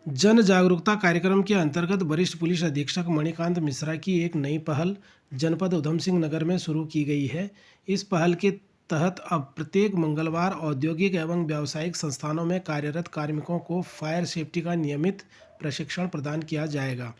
जन जागरूकता कार्यक्रम के अंतर्गत वरिष्ठ पुलिस अधीक्षक मणिकांत मिश्रा की एक नई पहल जनपद उधम सिंह नगर में शुरू की गई है। इस पहल के तहत अब प्रत्येक मंगलवार औद्योगिक एवं व्यावसायिक संस्थानों में कार्यरत कार्मिकों को फायर सेफ्टी का नियमित प्रशिक्षण प्रदान किया जाएगा।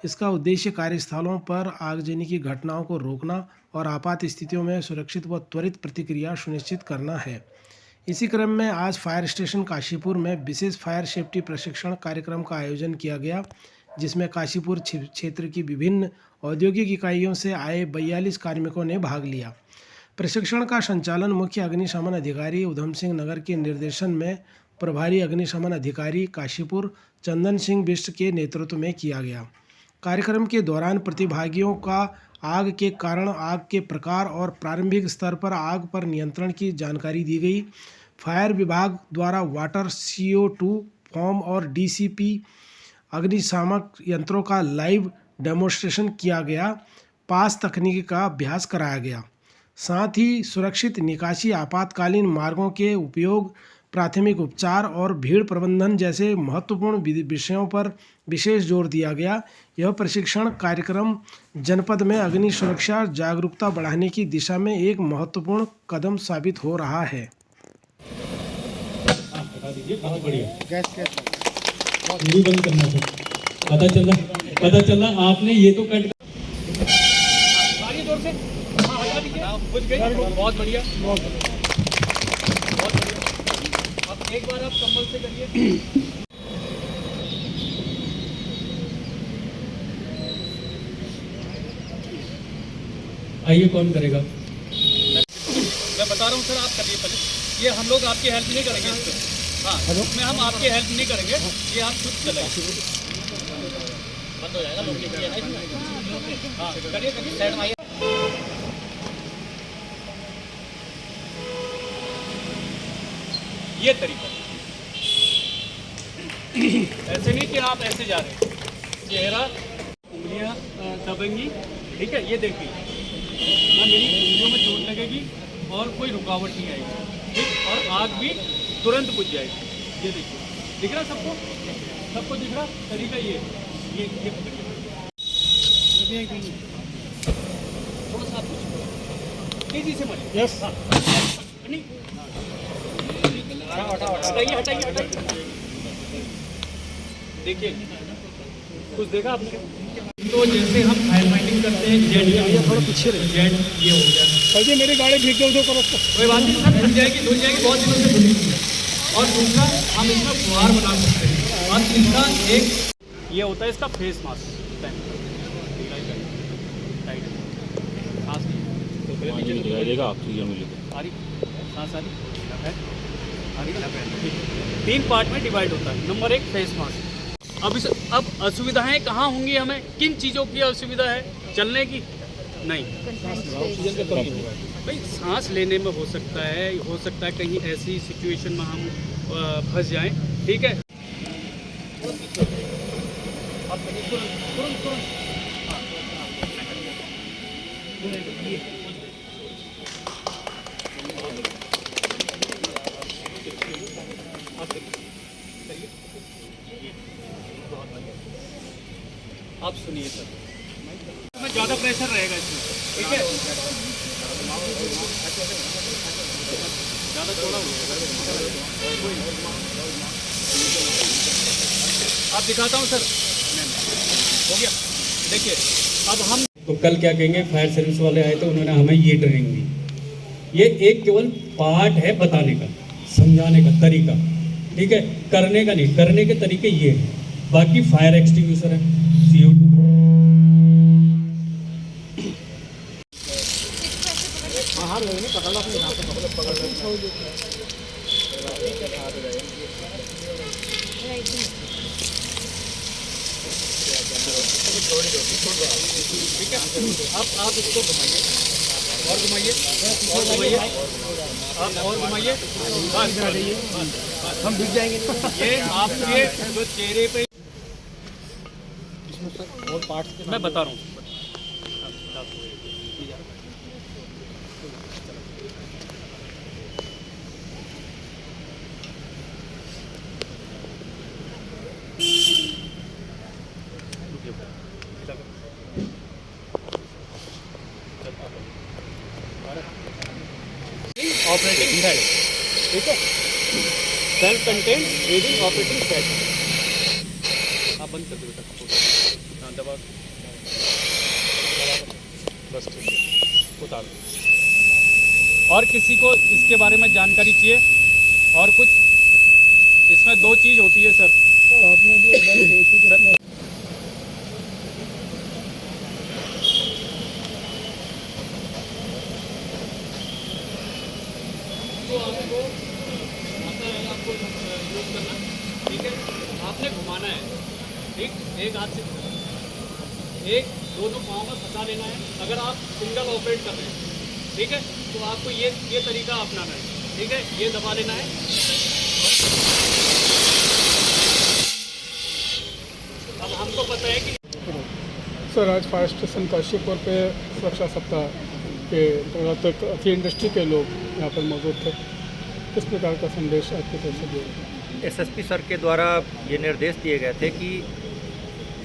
इसका उद्देश्य कार्यस्थलों पर आगजनी की घटनाओं को रोकना और आपात स्थितियों में सुरक्षित व त्वरित प्रतिक्रिया सुनिश्चित करना है। इसी क्रम में आज फायर स्टेशन काशीपुर में विशेष फायर सेफ्टी प्रशिक्षण कार्यक्रम का आयोजन किया गया, जिसमें काशीपुर क्षेत्र की विभिन्न औद्योगिक इकाइयों से आए 42 कार्मिकों ने भाग लिया। प्रशिक्षण का संचालन मुख्य अग्निशमन अधिकारी उधम सिंह नगर के निर्देशन में प्रभारी अग्निशमन अधिकारी काशीपुर चंदन सिंह बिष्ट के नेतृत्व में किया गया। कार्यक्रम के दौरान प्रतिभागियों का आग के कारण, आग के प्रकार और प्रारंभिक स्तर पर आग पर नियंत्रण की जानकारी दी गई। फायर विभाग द्वारा वाटर, CO2, फॉर्म और DCP अग्निशामक यंत्रों का लाइव डेमोन्स्ट्रेशन किया गया। पास तकनीक का अभ्यास कराया गया। साथ ही सुरक्षित निकासी, आपातकालीन मार्गों के उपयोग, प्राथमिक उपचार और भीड़ प्रबंधन जैसे महत्वपूर्ण विषयों पर विशेष जोर दिया गया। यह प्रशिक्षण कार्यक्रम जनपद में अग्नि सुरक्षा जागरूकता बढ़ाने की दिशा में एक महत्वपूर्ण कदम साबित हो रहा है। बहुत बढ़िया। पूरी बंद करना सर। पता चला आपने ये तो कट जोर से हटा दीजिए। बुझ गई। बहुत बढ़िया। अब एक बार आप कंबल से करिए। आइए, कौन करेगा? मैं बता रहा हूँ सर, आप करिए पहले। ये हम लोग आपकी हेल्प नहीं करेंगे इस पर। हाँ, इसमें हम आपकी हेल्प नहीं करेंगे, ये आप खुद चलाइए। बंद हो जाएगा, लोग निकल जाएगा। हाँ, करिए साइड में आइए। ये तरीका ऐसे नहीं कि आप ऐसे जा रहे हैं, चेहरा, उंगलियां दबेंगी, ठीक है? ये देखिए ना, मेरी उंगलियों में चोट लगेगी और कोई रुकावट नहीं आएगी, ठीक? और आग भी तुरंत बुझ जाएगी। ये देखिए, दिख रहा सबको दिख रहा तरीका ये पकड़िए। थोड़ा सा तेजी से मारिए। यस। नहीं, हटाइए। देखिए, कुछ देखा आपने? तो जैसे हम फायर फाइटिंग करते हैं, जेट थोड़ा पीछे जेट ये हो गया सर, मेरी गाड़ी भीग गई, करो कोई बात नहीं सर, धुल जाएगी बहुत दिनों से धुली हुई है। और दूसरा, हम इसमें फुहार बना सकते हैं। और तीसरा, एक ये होता है इसका फेस मास्क। तीन पार्ट में डिवाइड होता है। Number 1 face mask. अब असुविधाएं कहाँ होंगी? हमें किन चीज़ों की असुविधा है? चलने की नहीं, भाई सांस लेने में हो सकता है कहीं ऐसी सिचुएशन में हम फंस जाएं, ठीक है? आप सुनिए सर, में ज़्यादा प्रेशर रहेगा इसमें, ठीक है? ज़्यादा थोड़ा हो आप दिखाता हूँ सर। हो गया। देखिए, अब हम तो कल क्या कहेंगे, फायर सर्विस वाले आए तो उन्होंने हमें ये ट्रेनिंग दी। ये एक केवल पार्ट है बताने का, समझाने का तरीका, ठीक है? करने का नहीं, करने के तरीके ये हैं। बाकी फायर एक्सटिंग्विशर है, CO2 ठीक है? अब आप इसको घुमाइए और घुमाइए और घुमाइए, आप और घुमाइए, हम दिख जाएंगे। ये आपके जो चेहरे पे और पार्ट्स मैं बता रहा हूँ। ऑपरेटिंग सेट, ठीक है, self content breathing operating set. आप बंद कर दो बेटा, हाँ दबा बस, ठीक है, उतार दो। और किसी को इसके बारे में जानकारी चाहिए और कुछ? इसमें 2 चीज़ होती है सर। आपने भी सर, तो आपको यूज करना, ठीक है, आपने घुमाना है, ठीक, एक हाथ से, एक दोनों पाँव में फंसा लेना है। अगर आप सिंगल ऑपरेट कर रहे हैं, ठीक है, तो आपको ये तरीका अपनाना है, ठीक है, ये दबा लेना है। अब हमको पता है कि सर आज फायर स्टेशन काशीपुर पे सुरक्षा सप्ताह के तहत काफ़ी इंडस्ट्री के लोग यहाँ पर मौजूद थे, किस प्रकार का संदेश आपकी तरफ से दिया? एसएसपी सर के द्वारा ये निर्देश दिए गए थे कि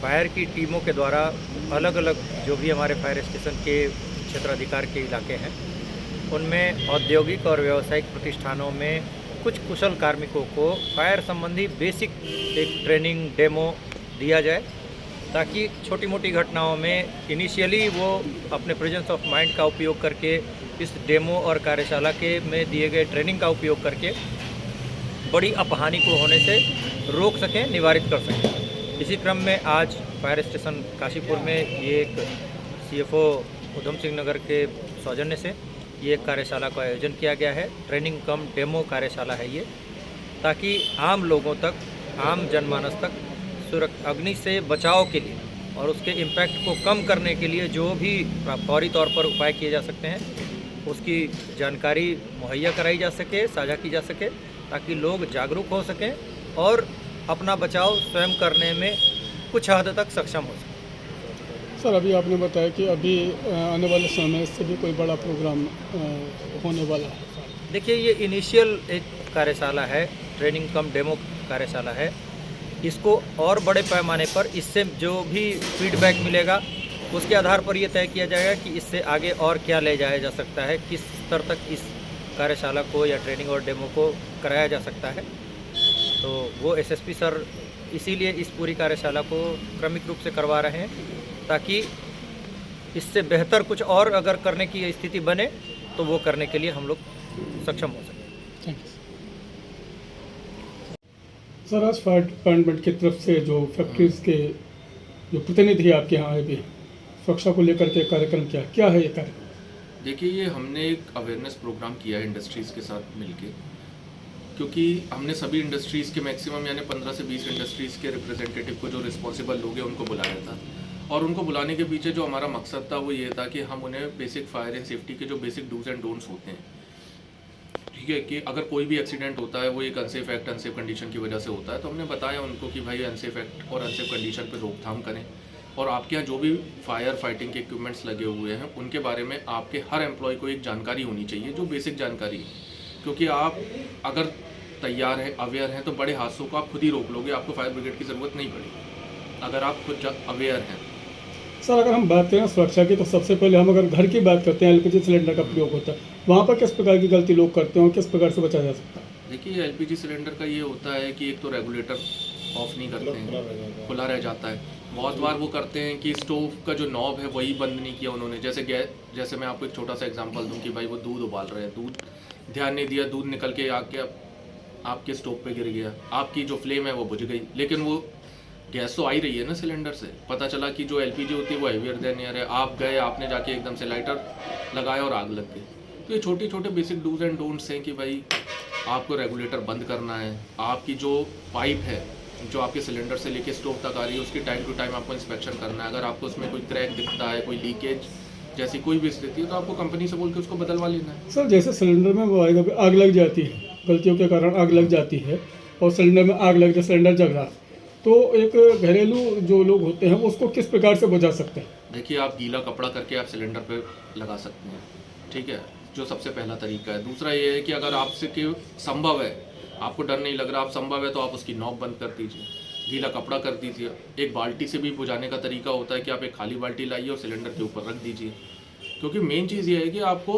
फायर की टीमों के द्वारा अलग अलग जो भी हमारे फायर स्टेशन के क्षेत्राधिकार के इलाके हैं उनमें औद्योगिक और व्यावसायिक प्रतिष्ठानों में कुछ कुशल कार्मिकों को फायर संबंधी बेसिक एक ट्रेनिंग डेमो दिया जाए, ताकि छोटी मोटी घटनाओं में इनिशियली वो अपने प्रेजेंस ऑफ माइंड का उपयोग करके इस डेमो और कार्यशाला के में दिए गए ट्रेनिंग का उपयोग करके बड़ी अपहानि को होने से रोक सकें, निवारित कर सकें। इसी क्रम में आज फायर स्टेशन काशीपुर में ये एक सीएफओ उधम सिंह नगर के सौजन्य से ये एक कार्यशाला का आयोजन किया गया है। ट्रेनिंग कम डेमो कार्यशाला है ये, ताकि आम लोगों तक, आम जनमानस तक अग्नि से बचाव के लिए और उसके इम्पैक्ट को कम करने के लिए जो भी फौरी तौर पर उपाय किए जा सकते हैं उसकी जानकारी मुहैया कराई जा सके, साझा की जा सके, ताकि लोग जागरूक हो सकें और अपना बचाव स्वयं करने में कुछ हद तक सक्षम हो सकें। सर अभी आपने बताया कि अभी आने वाले समय में इससे भी कोई बड़ा प्रोग्राम होने वाला है। देखिए, ये इनिशियल एक कार्यशाला है, ट्रेनिंग कम डेमो कार्यशाला है। इसको और बड़े पैमाने पर इससे जो भी फीडबैक मिलेगा उसके आधार पर ये तय किया जाएगा कि इससे आगे और क्या ले जाया जा सकता है, किस स्तर तक इस कार्यशाला को या ट्रेनिंग और डेमो को कराया जा सकता है। तो वो एसएसपी सर इसीलिए इस पूरी कार्यशाला को क्रमिक रूप से करवा रहे हैं, ताकि इससे बेहतर कुछ और अगर करने की स्थिति बने तो वो करने के लिए हम लोग सक्षम हो सकें। Thank you sir. आज फायर डिपार्टमेंट की तरफ से जो फैक्ट्रीज के जो प्रतिनिधि आपके यहाँ आए भी हैं, सुरक्षा को लेकर के कार्यक्रम क्या है ये कार्यक्रम? देखिए, ये हमने एक अवेयरनेस प्रोग्राम किया है इंडस्ट्रीज़ के साथ मिलके, क्योंकि हमने सभी इंडस्ट्रीज़ के मैक्सिमम यानी 15 से 20 इंडस्ट्रीज़ के रिप्रेजेंटेटिव को, जो रिस्पॉन्सिबल लोग हैं, उनको बुलाया था। और उनको बुलाने के पीछे जो हमारा मकसद था वो ये था कि हम उन्हें बेसिक फायर एंड सेफ्टी के जो बेसिक डूज एंड डोंट्स होते हैं, ठीक है, कि अगर कोई भी एक्सीडेंट होता है वो एक अनसेफ एक्ट, अनसेफ कंडीशन की वजह से होता है, तो हमने बताया उनको कि भाई अनसेफ एक्ट और अनसेफ कंडीशन पर रोकथाम करें। और आपके यहाँ जो भी फायर फाइटिंग के इक्विपमेंट्स लगे हुए हैं उनके बारे में आपके हर एम्प्लॉय को एक जानकारी होनी चाहिए, जो बेसिक जानकारी है, क्योंकि आप अगर तैयार हैं, अवेयर हैं, तो बड़े हादसों को आप खुद ही रोक लोगे, आपको फायर ब्रिगेड की ज़रूरत नहीं पड़ेगी अगर आप खुद अवेयर हैं। सर अगर हम बात करें सुरक्षा की, तो सबसे पहले हम अगर घर की बात करते हैं, एलपीजी सिलेंडर का प्रयोग होता है, वहाँ पर किस प्रकार की गलती लोग करते हैं और किस प्रकार से बचा जा सकता है? देखिए, एलपीजी सिलेंडर का ये होता है कि एक तो रेगुलेटर ऑफ नहीं करते हैं, खुला रह जाता है। बहुत बार वो करते हैं कि स्टोव का जो नॉब है वही बंद नहीं किया उन्होंने। जैसे मैं आपको एक छोटा सा एग्जांपल दूं कि भाई वो दूध उबाल रहे हैं, दूध ध्यान नहीं दिया, दूध निकल के आके आपके स्टोव पे गिर गया, आपकी जो फ्लेम है वो बुझ गई, लेकिन वो गैस तो आ ही रही है ना सिलेंडर से। पता चला कि जो एलपीजी होती है वो हेवियर देन एयर है, आप गए, आपने जाके एकदम से लाइटर लगाया और आग लग गई। तो ये छोटे छोटे बेसिक डूज एंड डोंट्स हैं कि भाई आपको रेगुलेटर बंद करना है, आपकी जो पाइप है जो आपके सिलेंडर से लेके स्टोव तक आ रही है उसकी टाइम टू टाइम आपको इंस्पेक्शन करना है। अगर आपको उसमें कोई क्रैक दिखता है, कोई लीकेज जैसी कोई भी स्थिति है, तो आपको कंपनी से बोल के उसको बदलवा लेना है। सर जैसे सिलेंडर में वो आग लग जाती है, गलतियों के कारण आग लग जाती है और सिलेंडर में आग लग जाए, सिलेंडर जग रहा, तो एक घरेलू जो लोग होते हैं उसको किस प्रकार से बुझा सकते हैं? देखिए, आप गीला कपड़ा करके आप सिलेंडर पे लगा सकते हैं, ठीक है, जो सबसे पहला तरीका है। दूसरा ये है कि अगर आपसे कि संभव है, आपको डर नहीं लग रहा, आप संभव है तो आप उसकी नॉब बंद कर दीजिए, गीला कपड़ा कर दीजिए। एक बाल्टी से भी बुझाने का तरीका होता है कि आप एक खाली बाल्टी लाइए और सिलेंडर के ऊपर रख दीजिए, क्योंकि मेन चीज़ ये है कि आपको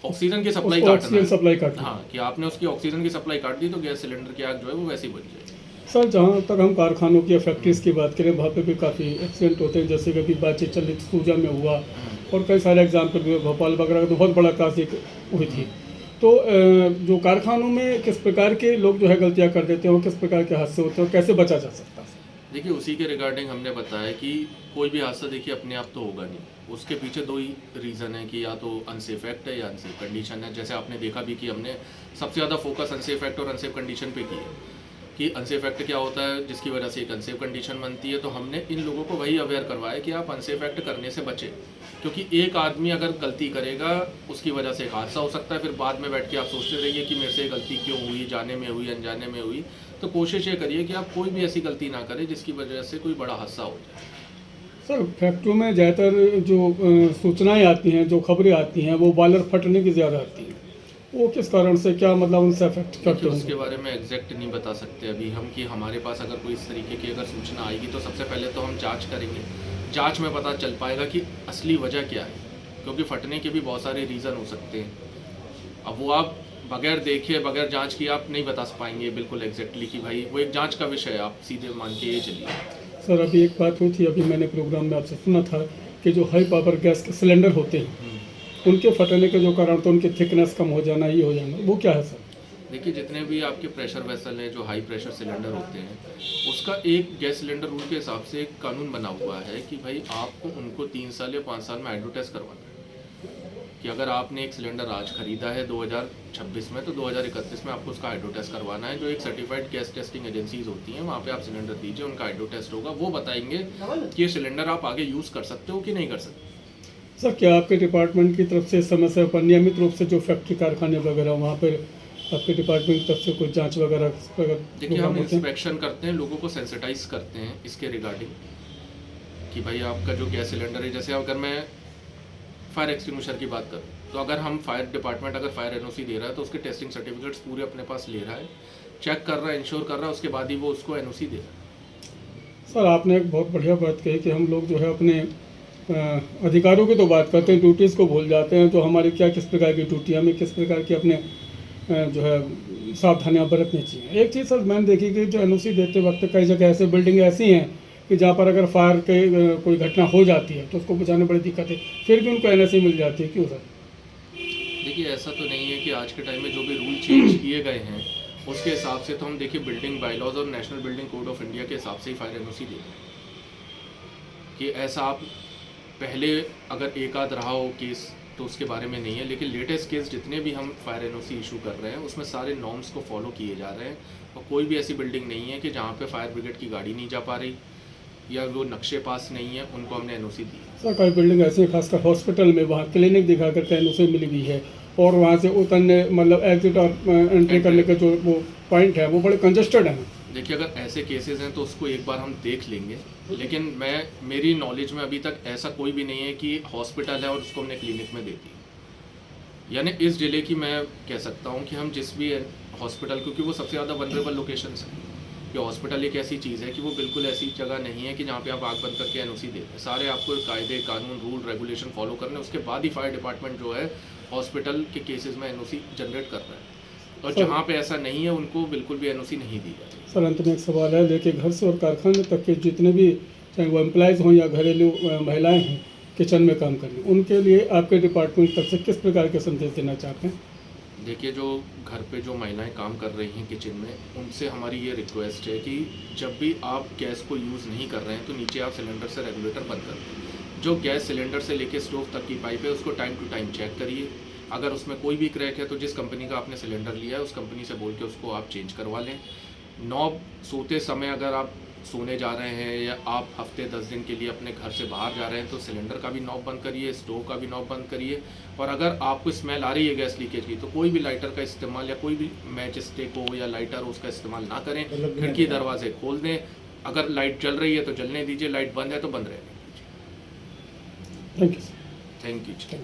ऑक्सीजन की सप्लाई ऑक्सीजन सप्लाई काट दी। हाँ, कि आपने उसकी ऑक्सीजन की सप्लाई काट दी तो गैस सिलेंडर की आग जो है वो वैसे ही बुझ जाएगी। सर, जहाँ तक हम कारखानों की या फैक्ट्रीज की बात करें, वहाँ पे भी काफ़ी एक्सीडेंट होते हैं, जैसे कि अभी बातचीत चल रही थी सूजा में हुआ और कई सारे एग्जाम्पल भी हुए, भोपाल वगैरह तो बहुत बड़ा क्लासिक हुई थी। तो जो कारखानों में किस प्रकार के लोग जो है गलतियाँ कर देते हैं और किस प्रकार के हादसे होते हैं और कैसे बचा जा सकता है? देखिए, उसी के रिगार्डिंग हमने बताया कि कोई भी हादसा देखिए अपने आप तो होगा नहीं, उसके पीछे दो ही रीज़न है कि या तो अनसेफ एक्ट है या अनसेफ कंडीशन है। जैसे आपने देखा भी कि हमने सबसे ज़्यादा फोकस अनसेफ एक्ट और अनसेफ कंडीशन पे की है कि अनसेफ एक्ट क्या होता है जिसकी वजह से एक अनसेफ कंडीशन बनती है। तो हमने इन लोगों को वही अवेयर करवाया कि आप अनसेफ एक्ट करने से बचें, क्योंकि एक आदमी अगर गलती करेगा उसकी वजह से एक हादसा हो सकता है। फिर बाद में बैठ के आप सोचते रहिए कि मेरे से गलती क्यों हुई, जाने में हुई, अनजाने में हुई। तो कोशिश ये करिए कि आप कोई भी ऐसी गलती ना करें जिसकी वजह से कोई बड़ा हादसा हो जाए। सर, फैक्ट्रियों में ज़्यादातर जो सूचनाएं आती हैं, जो खबरें आती हैं, वो बॉयलर फटने की ज़्यादा आती हैं। वो किस कारण से, क्या मतलब उनसे अफेक्ट करते देखिए, उसके हैं? बारे में एग्जैक्ट नहीं बता सकते अभी हम कि हमारे पास अगर कोई इस तरीके की अगर सूचना आएगी तो सबसे पहले तो हम जांच करेंगे। जांच में पता चल पाएगा कि असली वजह क्या है, क्योंकि फटने के भी बहुत सारे रीज़न हो सकते हैं। अब वो आप बगैर देखे, बगैर जांच किए आप नहीं बता पाएंगे बिल्कुल एग्जैक्टली कि भाई वो एक जांच का विषय है, आप सीधे मान के ये चलिए। सर, अभी एक बात हुई थी, अभी मैंने प्रोग्राम में आपसे सुना था कि जो हाई पावर गैस के सिलेंडर होते हैं उनके फटने के जो कारण, तो उनकी थिकनेस कम हो जाना, ये हो जाना, वो क्या है सर? देखिए, जितने भी आपके प्रेशर वेसल हैं, जो हाई प्रेशर सिलेंडर होते हैं, उसका एक गैस सिलेंडर रूल के हिसाब से एक कानून बना हुआ है कि भाई आपको उनको 3 साल या 5 साल में हाइड्रो टेस्ट करवाना है। कि अगर आपने एक सिलेंडर आज खरीदा है 2026 में, तो 2031 में आपको उसका हाइड्रो टेस्ट करवाना है। जो एक सर्टिफाइड गैस टेस्टिंग एजेंसीज होती हैं, वहाँ पे आप सिलेंडर दीजिए, उनका हाइड्रो टेस्ट होगा, वो बताएंगे कि ये सिलेंडर आप आगे यूज़ कर सकते हो कि नहीं कर सकते। सर, क्या आपके डिपार्टमेंट की तरफ से इस समस्या पर नियमित रूप से जो फैक्ट्री कारखाने वगैरह वहाँ पर आपके डिपार्टमेंट की तरफ से कुछ जांच वगैरह देखिए, हम इंस्पेक्शन करते हैं, लोगों को सेंसिटाइज करते हैं इसके रिगार्डिंग कि भाई आपका जो गैस सिलेंडर है, जैसे अगर मैं फायर एक्सटिंग्विशर की बात करूँ, तो अगर हम फायर डिपार्टमेंट अगर फायर एनओसी दे रहा है तो उसके टेस्टिंग सर्टिफिकेट्स पूरे अपने पास ले रहा है, चेक कर रहा है, इंश्योर कर रहा है, उसके बाद ही वो उसको एनओसी दे रहा है। सर, आपने एक बहुत बढ़िया बात कही कि हम लोग जो है अपने अधिकारों की तो बात करते हैं, ड्यूटीज़ को भूल जाते हैं। तो हमारी क्या, किस प्रकार की ड्यूटी, हमें किस प्रकार की अपने जो है सावधानियाँ बरतनी चाहिए। एक चीज़ सर मैंने देखी कि जो एनओसी देते वक्त कई जगह ऐसे बिल्डिंग ऐसी हैं कि जहाँ पर अगर फायर के कोई घटना हो जाती है तो उसको बचाने बड़ी दिक्कत है, फिर भी उनको एनओसी मिल जाती है, क्यों सर? देखिए, ऐसा तो नहीं है कि आज के टाइम में जो भी रूल चेंज किए गए हैं उसके हिसाब से तो हम देखिए बिल्डिंग बायलॉज और national building code of India के हिसाब से ही फायर एनओसी देते हैं। कि ऐसा आप पहले अगर एक आध रहा हो केस तो उसके बारे में नहीं है, लेकिन लेटेस्ट केस जितने भी हम फायर एनओसी इशू कर रहे हैं उसमें सारे नॉर्म्स को फॉलो किए जा रहे हैं और कोई भी ऐसी बिल्डिंग नहीं है कि जहाँ पे फायर ब्रिगेड की गाड़ी नहीं जा पा रही या वो नक्शे पास नहीं है, उनको हमने एनओसी दी है। सर, कई बिल्डिंग ऐसी हैं, खासकर हॉस्पिटल में, वहाँ क्लिनिक दिखा करके एनओसी मिली हुई है और वहाँ से उतरने, मतलब एग्जिट और एंट्री करने का जो वो पॉइंट है वो बड़े कंजस्टेड हैं। देखिए, अगर ऐसे केसेस हैं तो उसको एक बार हम देख लेंगे, लेकिन मेरी नॉलेज में अभी तक ऐसा कोई भी नहीं है कि हॉस्पिटल है और उसको हमने क्लिनिक में दे दी। यानी इस जिले की मैं कह सकता हूँ कि हम जिस भी हॉस्पिटल, क्योंकि वो सबसे ज़्यादा वनरेबल लोकेशंस हैं, कि हॉस्पिटल एक ऐसी चीज़ है कि वो बिल्कुल ऐसी जगह नहीं है कि जहाँ पे आप आग बंद करके एनओसी देते हैं। सारे आपको कायदे कानून रूल रेगुलेशन फॉलो करने, उसके बाद ही फायर डिपार्टमेंट जो है हॉस्पिटल के केसेस में एनओसी जनरेट कर रहा है। और जहाँ पे ऐसा नहीं है उनको बिल्कुल भी एनओसी नहीं दी जाती। सर, अंत में एक सवाल है, देखिए घर से और कारखाने तक के जितने भी, चाहे वो एम्प्लॉयज़ हों या घरेलू महिलाएं हैं किचन में काम करने, उनके लिए आपके डिपार्टमेंट तक से किस प्रकार के संदेश देना चाहते हैं? देखिए, जो घर पे जो महिलाएं काम कर रही हैं किचन में, उनसे हमारी ये रिक्वेस्ट है कि जब भी आप गैस को यूज़ नहीं कर रहे हैं तो नीचे आप सिलेंडर से रेगुलेटर बंद कर दें। जो गैस सिलेंडर से लेके स्टोव तक की पाइप है उसको टाइम टू टाइम चेक करिए। अगर उसमें कोई भी क्रैक है तो जिस कंपनी का आपने सिलेंडर लिया है उस कंपनी से बोल के उसको आप चेंज करवा लें। नॉब सोते समय अगर आप सोने जा रहे हैं या आप हफ्ते 10 दिन के लिए अपने घर से बाहर जा रहे हैं तो सिलेंडर का भी नॉब बंद करिए, स्टोव का भी नॉब बंद करिए। और अगर आपको स्मेल आ रही है गैस लीकेज की तो कोई भी लाइटर का इस्तेमाल या कोई भी मैच स्टिक हो या लाइटर हो उसका इस्तेमाल ना करें। खिड़की दरवाजे खोल दें, अगर लाइट जल रही है तो जलने दीजिए, लाइट बंद है तो बंद रहने दीजिए। Thank you. Thank you.